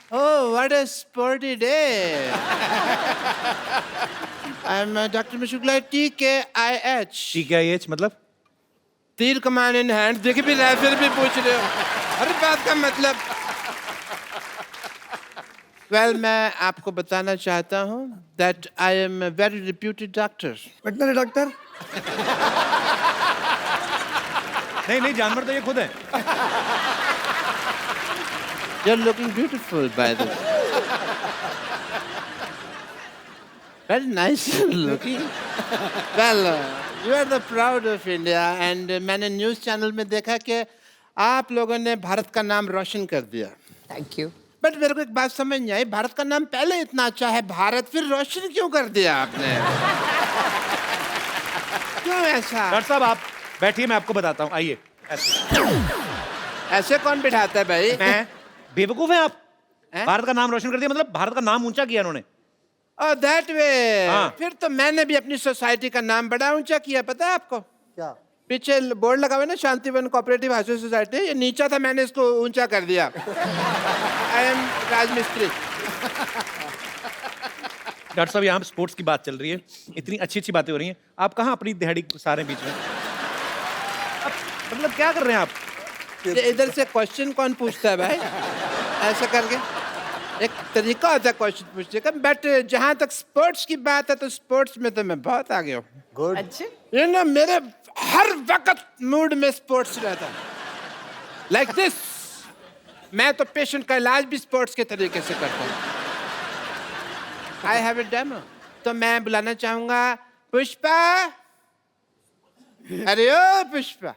Oh, what a sporty day. I'm Dr. Mishukla, TKIH. ठीक है ये मतलब तीर कमान इन हैंड देख भी रहे फिर भी पूछ रहे हो हर बात का मतलब वेल मैं आपको बताना चाहता हूँ that I am a very reputed doctor. Veterinary doctor. नहीं जानवर तो ये खुद है। You're looking beautiful by the way. Very nice looking. Well, you are the proud of India and मैंने न्यूज़ चैनल में देखा कि आप लोगों ने भारत का नाम रोशन कर दिया। Thank you. बट मेरे को एक बात समझ नहीं आई, भारत का नाम पहले इतना अच्छा है, भारत फिर रोशन क्यों कर दिया आपने? क्यों ऐसा? डॉक्टर साहब आप बैठिए, मैं आपको बताता हूँ, आइए। ऐसे कौन बिठाता है भाई? मैं बेवकूफ हैं आप? हैं? भारत का नाम रोशन कर दिया मतलब भारत का नाम ऊंचा किया उन्होंने। Oh that way. हाँ। फिर तो मैंने भी अपनी सोसाइटी का नाम बड़ा ऊंचा किया, पता है आपको? क्या? पीछे बोर्ड लगा हुआ है ना, शांतिवन कोऑपरेटिव हाउसिंग सोसाइटी, ये नीचा था, मैंने इसको ऊंचा कर दिया। आई एम राजमिस्त्री। डॉक्टर साहब यहाँ स्पोर्ट्स की बात चल रही है, इतनी अच्छी अच्छी बातें हो रही हैं, आप कहाँ अपनी दिहाड़ी सारे बीच में? मतलब क्या कर रहे हैं आप? इधर से क्वेश्चन कौन पूछता है भाई? ऐसा करके एक तरीका होता है क्वेश्चन पूछने का, बट जहाँ तक स्पोर्ट्स की बात है तो स्पोर्ट्स में तो मैं बहुत आगे हूँ। गुड। अच्छा ये ना मेरे हर वक्त मूड में स्पोर्ट्स रहता है। लाइक दिस, मैं तो पेशेंट का इलाज भी स्पोर्ट्स के तरीके से करता हूँ। आई हैव ए डेमो, तो मैं बुलाना चाहूंगा पुष्पा। अरे ओ पुष्पा,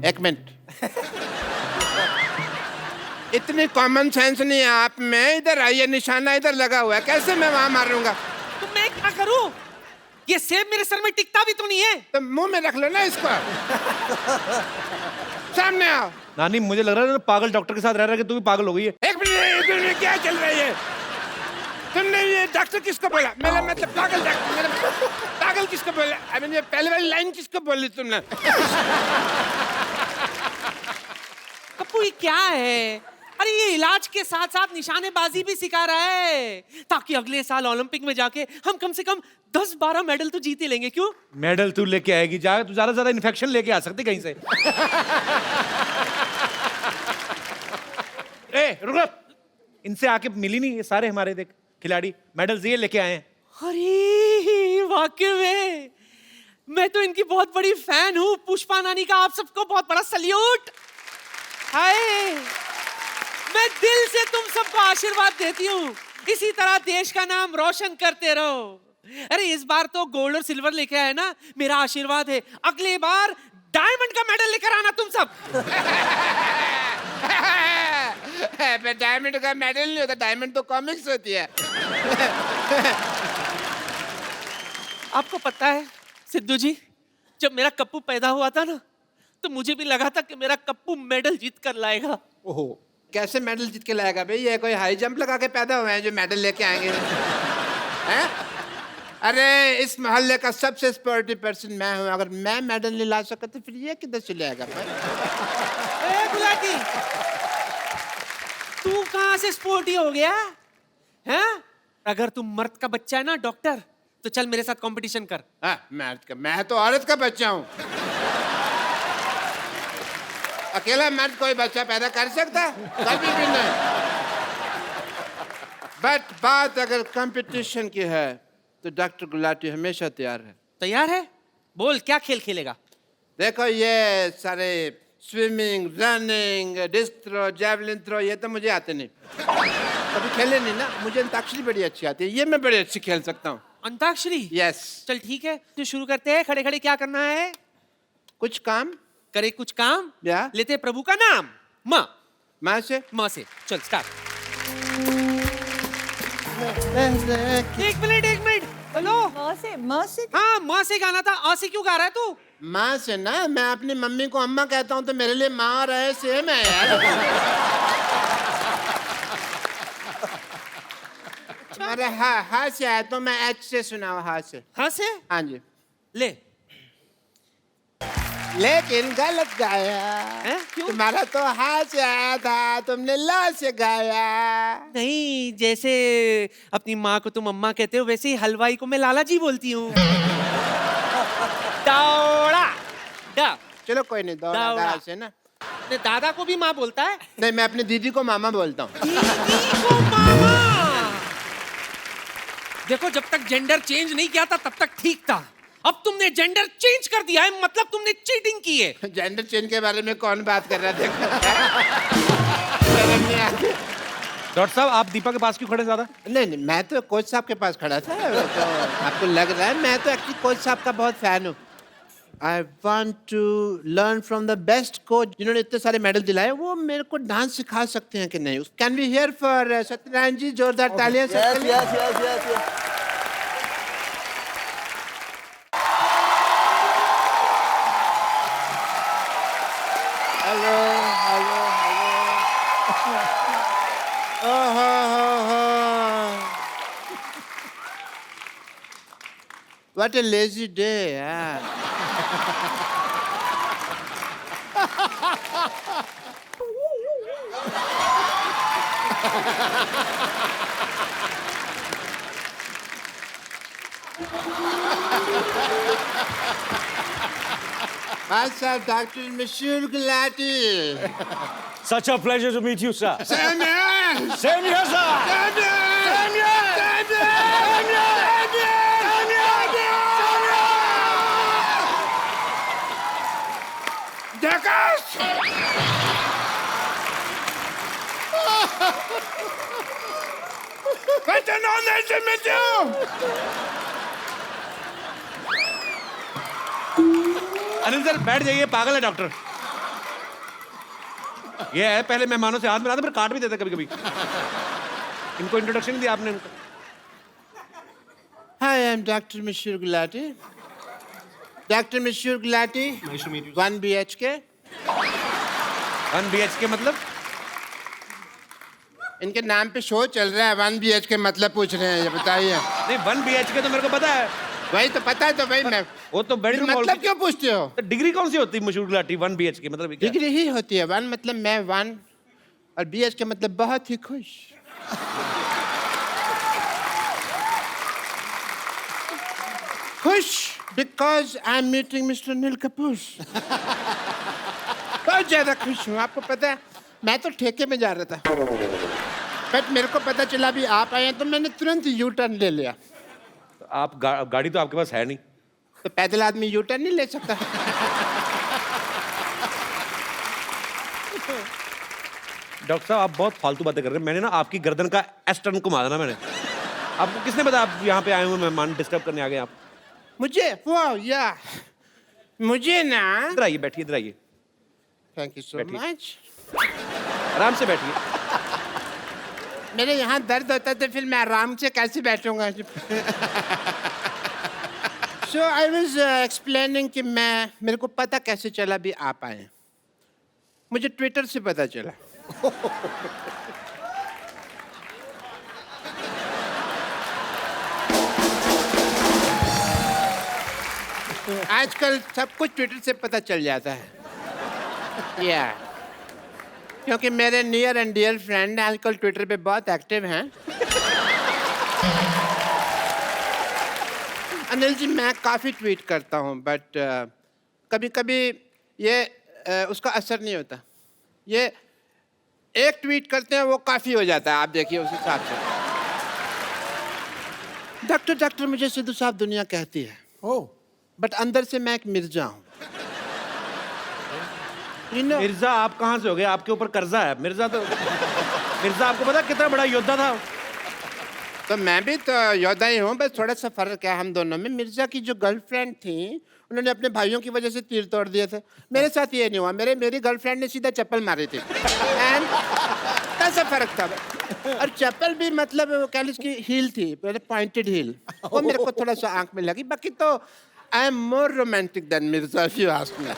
एक मिनट। इतनी कॉमन सेंस नहीं है आप में, इधर आइए, निशाना इधर लगा हुआ है, कैसे मैं वहां मारूंगा? तो मैं क्या करूं? ये सेब मेरे सर में टिकता भी तो नहीं है। तो मुंह में रख लो ना इसको। सामने आओ। नानी मुझे लग रहा है पागल डॉक्टर के साथ रह रहा है कि तू भी पागल हो गई है। एक मिनट, क्या चल रही है? तुमने ये डॉक्टर किसको बोला? मेरा मतलब पागल डॉक्टर, मेरा पागल किसको बोला? अभी ये पहले वाली लाइन किसको बोली तुमने? कप्पू ये क्या है? अरे ये इलाज के साथ साथ निशानेबाजी भी सिखा रहा है ताकि अगले साल ओलंपिक में जाके हम कम से कम 10-12 मेडल तो जीत ही लेंगे। क्यों? मेडल तू लेके आएगी, जा तू ज्यादा इन्फेक्शन लेके आ सकती कहीं से। ए रुक, इनसे आके मिली नहीं, ये सारे हमारे देख खिलाड़ी मेडल्स ये लेके आए हैं। अरे वाकई में मैं तो इनकी बहुत बड़ी फैन हूँ। पुष्पा नानी का आप सबको बहुत बड़ा सल्यूट। हाय, मैं दिल से तुम सबको आशीर्वाद देती हूँ, इसी तरह देश का नाम रोशन करते रहो। अरे इस बार तो गोल्ड और सिल्वर लेके आए ना, मेरा आशीर्वाद है अगली बार डायमंड का मेडल लेकर आना तुम सब। डायमंड का मेडल नहीं होता, डायमंड तो कॉमिक्स होती है। आपको पता है सिद्धू जी, जब मेरा कप्पू पैदा हुआ था ना, तो मुझे भी लगा था कि मेरा कप्पू मेडल जीत कर लाएगा। ओहो, कैसे मेडल जीत के लाएगा भाई? ये कोई हाई जंप लगा के पैदा हुए हैं जो मेडल लेके आएंगे? हैं? अरे इस मोहल्ले का सबसे स्पोर्टी पर्सन मैं हूँ, अगर मैं मेडल नहीं ला सका तो फिर ये किधर से लाएगा भाई? ए गुलाटी, तू कहाँ से स्पोर्टी हो गया? हैं? अगर तू मर्द का बच्चा है ना डॉक्टर, तो चल मेरे साथ कंपटीशन कर। मैं तो औरत का बच्चा हूँ। अकेला मर्द कोई बच्चा पैदा कर सकता? कभी भी नहीं। बट बात अगर कंपटीशन की है तो डॉक्टर गुलाटी हमेशा तैयार है। तैयार है? बोल क्या खेल खेलेगा? देखो ये सारे swimming, running, disc throw, javelin throw, ये तो मुझे आते नहीं, कभी खेले नहीं ना। मुझे अंताक्षरी बड़ी अच्छी आती है, ये मैं बड़ी अच्छी खेल सकता हूँ। अंताक्षरी? यस। चल ठीक है, तो शुरू करते हैं। खड़े खड़े क्या करना है? कुछ काम करे कुछ काम। या लेते प्रभु का नाम। माँ माँ से चल स्टार्ट। एक मिनट हेलो। माँ से हाँ माँ से गाना था, आ से क्यों गा रहा है तू? माँ से ना, मैं अपनी मम्मी को अम्मा कहता हूँ तो मेरे लिए माँ और है सेम है यार। अरे हाँ हाँ से आया तो मैं एच से सुना हुआ हाँ से। हाँ से हाँ जी। ले। लेकिन गलत गाया। हैं? क्यों? तुम्हारा तो हाँ से आया था, तुमने ला से गाया। नहीं, जैसे अपनी माँ को तुम अम्मा कहते हो वैसे ही हलवाई को मैं लाला जी बोलती हूँ। दौड़ा दा। चलो कोई नहीं, दौड़ा दौड़ा। दा से ना। अपने दादा को भी माँ बोलता है। नहीं, मैं अपनी दीदी को मामा बोलता हूँ। दीदी को मामा। देखो, जब तक जेंडर चेंज नहीं किया था तब तक ठीक था। अब तुमने जेंडर चेंज कर दिया है, मतलब तुमने चीटिंग की है। जेंडर चेंज के बारे में कौन बात कर रहा था? डॉक्टर साहब, आप दीपा के पास क्यों खड़े ज्यादा? नहीं नहीं, मैं तो कोच साहब के पास खड़ा था। तो आपको लग रहा है, मैं तो एक्चुअली कोच साहब का बहुत फैन हूँ। I want to learn from the best coach जिन्होंने इतने सारे मेडल दिलाए। वो मेरे को डांस सिखा सकते हैं कि नहीं? Can we hear for Satyanarayan ji? जोरदार तालियां। Yes. Hello hello hello. ओहो हो। What a lazy day, यार। अच्छा, डॉक्टर मशहूर Gulati. Such a pleasure to meet you, sir. Same here. Same here, sir. Same here. Same here. Same here. Same here. Same here. Same here. Jackass. What an honor to meet you. Anil sir बैठ जाइए, पागल है doctor. ये है, पहले मेहमानों से हाथ मिलाते फिर काट भी देते कभी कभी। इनको इंट्रोडक्शन नहीं दिया आपने इनको। Hi, I'm Dr. Mashur Gulati. Dr. Mashur Gulati. Nice to meet you. 1 BHK. 1 BHK मतलब? इनके नाम पे शो चल रहा है, 1 BHK मतलब पूछ रहे हैं, ये बताइए। नहीं, 1 BHK तो मेरे को पता है। वही तो पता है, तो भाई मैं वो तो बेडरूम मतलब क्यों पूछते हो? डिग्री कौन सी होती है मशहूर गुलाटी 1 BHK मतलब क्या? डिग्री ही होती है। 1 मतलब मैं 1 और BHK मतलब बहुत ही खुश। खुश because I am meeting Mister Neel Kapoor. बहुत ज्यादा खुश हूँ। आपको पता है, मैं तो ठेके में जा रहा था, बट मेरे को पता चला भी आप आए हैं, तो मैंने तुरंत यू टर्न ले लिया। आप गाड़ी तो आपके पास है नहीं, तो पैदल आदमी यू टर्न नहीं ले सकता? डॉक्टर साहब आप बहुत फालतू बातें कर रहे हैं। मैंने ना आपकी गर्दन का एस टर्न घुमा देना मैंने। आपको किसने बताया आप यहाँ पे आए हुए मेहमान डिस्टर्ब करने आ गए आप? मुझे वाह या मुझे ना। इधर आइए, बैठिए, इधर आइए, थैंक यू सो बैठिए। मच। आराम से बैठिए। मेरे यहाँ दर्द होता है तो फिर मैं आराम से कैसे बैठूंगा? सो आई वाज एक्सप्लेनिंग कि मेरे को पता कैसे चला भी आप आए हैं। मुझे ट्विटर से पता चला। आजकल सब कुछ ट्विटर से पता चल जाता है। या क्योंकि मेरे नियर एंड डियर फ्रेंड आजकल ट्विटर पे बहुत एक्टिव हैं। अनिल जी, मैं काफ़ी ट्वीट करता हूँ, बट कभी कभी ये उसका असर नहीं होता। ये एक ट्वीट करते हैं वो काफ़ी हो जाता है। आप देखिए उस हिसाब से। डॉक्टर मुझे सिद्धू साहब दुनिया कहती है, बट अंदर से मैं एक मिर्जा हूँ। मिर्जा आप कहाँ से हो गए? आपके ऊपर कर्जा है। मिर्जा आपको पता कितना बड़ा योद्धा था? तो मैं भी तो योद्धा ही हूँ, बस थोड़ा सा फर्क है हम दोनों में। मिर्जा की जो गर्लफ्रेंड थी, उन्होंने अपने भाइयों की वजह से तीर तोड़ दिए थे। मेरे साथ ये नहीं हुआ। मेरी गर्लफ्रेंड ने सीधा चप्पल मारी थी। एंड ऐसा फर्क था। और चप्पल भी मतलब वो कह लीजिए उसकी हील थी, पॉइंटेड हील। वो मेरे को थोड़ा सा आंख में लगी। बाकी तो I am more romantic than Mirza, if you ask me.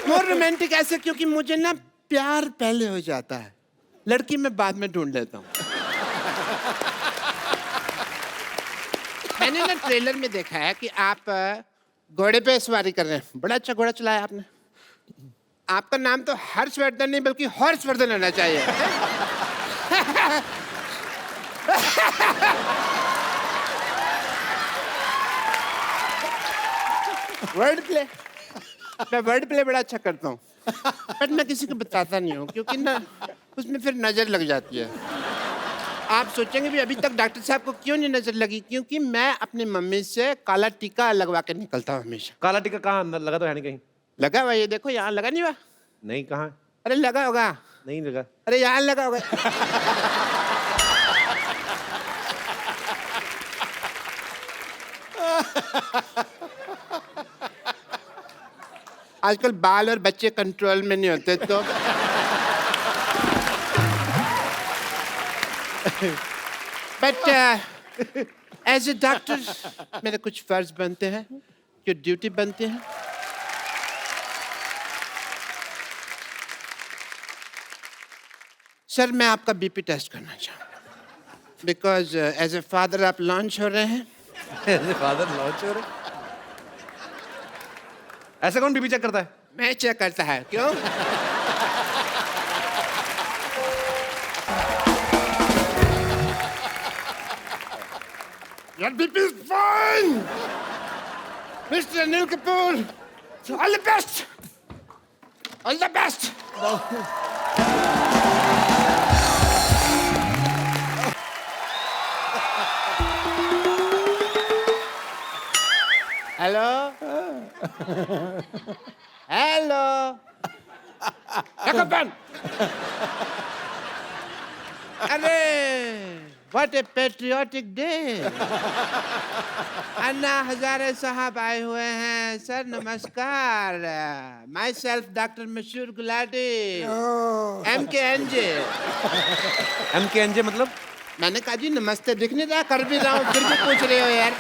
More romantic ऐसे क्योंकि मुझे ना प्यार पहले हो जाता है। लड़की मैं बाद में ढूंढ लेता हूँ। मैंने ना ट्रेलर में देखा है कि आप घोड़े पे सवारी कर रहे हैं। बड़ा अच्छा घोड़ा चलाया आपने। आपका नाम तो हर्षवर्धन नहीं बल्कि हॉर्सवर्धन होना चाहिए। वर्ड प्ले, मैं वर्ड प्ले बड़ा अच्छा करता हूँ, बट मैं किसी को बताता नहीं हूँ क्योंकि ना उसमें फिर नजर लग जाती है। आप सोचेंगे भी अभी तक डॉक्टर साहब को क्यों नहीं नजर लगी? क्योंकि मैं अपनी मम्मी से काला टीका लगवा के निकलता हूँ हमेशा। काला टीका कहाँ अंदर लगा? तो है नहीं कहीं। लगा हुआ, ये देखो यहाँ लगा नहीं हुआ। नहीं, कहाँ? अरे लगा होगा। नहीं लगा। अरे यहाँ लगा होगा। आजकल बाल और बच्चे कंट्रोल में नहीं होते तो बट एज ए डॉक्टर मेरे कुछ फर्ज बनते हैं, जो ड्यूटी बनते हैं। सर मैं आपका बीपी टेस्ट करना चाहूँ बिकॉज एज ए फादर आप लॉन्च हो रहे हैं। फादर लॉन्च हो रहे? ऐसे कौन बीपी चेक करता है? मैं चेक करता है। क्यों? Your BP is fine, Mr. Anil Kapoor. All the best. All the best. Hello. Hello. Jacobin. अरे what a patriotic day. Anna Hazare साहब आए हुए हैं। सर नमस्कार। माई सेल्फ डॉक्टर मशहूर गुलाटी, MKNJ। MKNJ मतलब? मैंने कहा जी नमस्ते दिख नहीं रहा, कर भी रहा हूँ फिर भी पूछ रहे हो यार।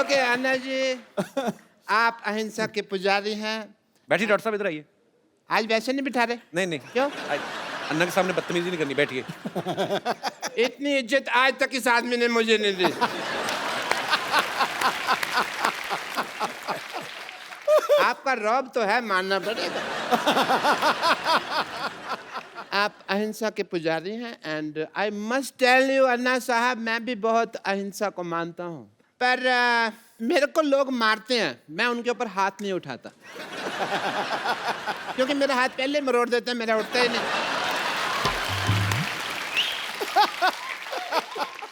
ओके अन्ना जी, आप अहिंसा के पुजारी हैं। बैठिए डॉक्टर साहब, इधर आइए। आज वैसे नहीं बिठा रहे? नहीं नहीं। क्यों? अन्ना के सामने बदतमीजी नहीं करनी, बैठिए। इतनी इज्जत आज तक इस आदमी ने मुझे नहीं दी। आपका रौब तो है, मानना पड़ेगा। आप अहिंसा के पुजारी हैं and I must tell you Anna Saheb, मैं भी बहुत अहिंसा को मानता हूँ, पर मेरे को लोग मारते हैं, मैं उनके ऊपर हाथ नहीं उठाता क्योंकि मेरा हाथ पहले मरोड़ देते हैं, मेरा उठता ही नहीं।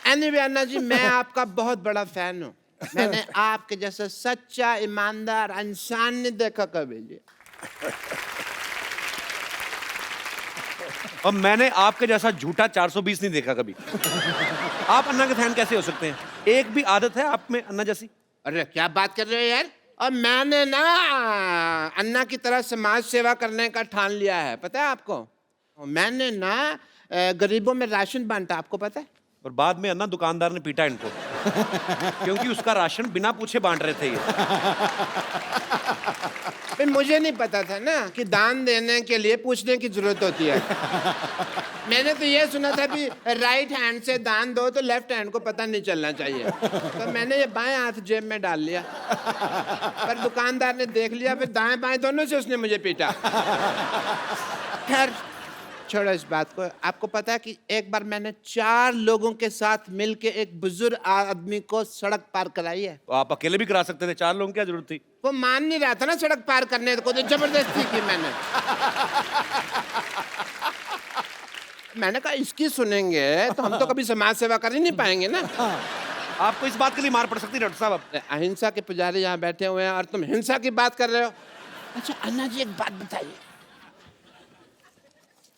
एनीवे अन्ना जी, मैं आपका बहुत बड़ा फैन हूँ। मैंने आपके जैसा सच्चा ईमानदार इंसान नहीं देखा कभी जी। और मैंने आपके जैसा झूठा 420 नहीं देखा कभी। आप अन्ना के फैन कैसे हो सकते हैं? एक भी आदत है आप में अन्ना जैसी? अरे क्या बात कर रहे हो यार। और मैंने ना अन्ना की तरह समाज सेवा करने का ठान लिया है, पता है आपको? मैंने ना गरीबों में राशन बांटा, आपको पता है? और बाद में अन्ना दुकानदार ने पीटा इनको क्योंकि उसका राशन बिना पूछे बांट रहे थे ये। फिर मुझे नहीं पता था ना कि दान देने के लिए पूछने की जरूरत होती है। मैंने तो ये सुना था कि राइट हैंड से दान दो तो लेफ्ट हैंड को पता नहीं चलना चाहिए, तो मैंने ये बाएं हाथ जेब में डाल लिया, पर दुकानदार ने देख लिया, फिर दाएं बाएं दोनों से उसने मुझे पीटा। खैर छोड़ो इस बात को। आपको पता है कि एक बार मैंने 4 लोगों के साथ मिलके एक बुजुर्ग आदमी को सड़क पार कराई है। तो आप अकेले भी करा सकते थे, 4 लोगों की क्या जरूरत थी? वो मान नहीं रहा था ना सड़क पार करने को, तो जबरदस्ती की मैंने। मैंने कहा इसकी सुनेंगे तो हम तो कभी समाज सेवा कर ही नहीं पाएंगे ना। आपको इस बात के लिए मार पड़ सकती है डॉक्टर साहब। अहिंसा के पुजारी यहाँ बैठे हुए हैं और तुम हिंसा की बात कर रहे हो। अच्छा अन्ना जी एक बात बताइए,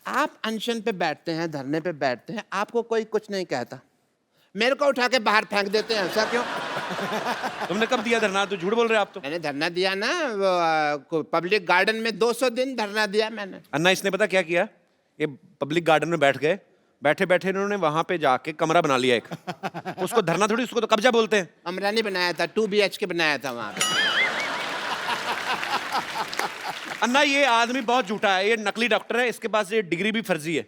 आप अनशन पे बैठते हैं, धरने पे बैठते हैं, आपको कोई कुछ नहीं कहता, मेरे को उठा के बाहर फेंक देते हैं, ऐसा क्यों? तुमने कब दिया धरना? तो झूठ बोल रहे हो आप तो। मैंने धरना दिया ना, वो पब्लिक गार्डन में 200 दिन धरना दिया मैंने। अन्ना इसने पता क्या किया? ये पब्लिक गार्डन में बैठ गए, बैठे बैठे इन्होंने वहां पे जाके कमरा बना लिया एक। उसको धरना थोड़ी, उसको तो कब्जा बोलते हैं। कमरा नहीं बनाया था, 2 BHK बनाया था वहां पे। अन्ना ये आदमी बहुत झूठा है, ये नकली डॉक्टर है, इसके पास ये डिग्री भी फर्जी है।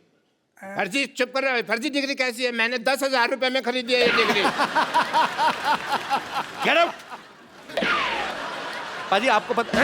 फर्जी चुप कर रहा है। फर्जी डिग्री कैसी है? मैंने 10,000 रुपए में खरीदी है ये डिग्री। Get out. पाजी आपको पता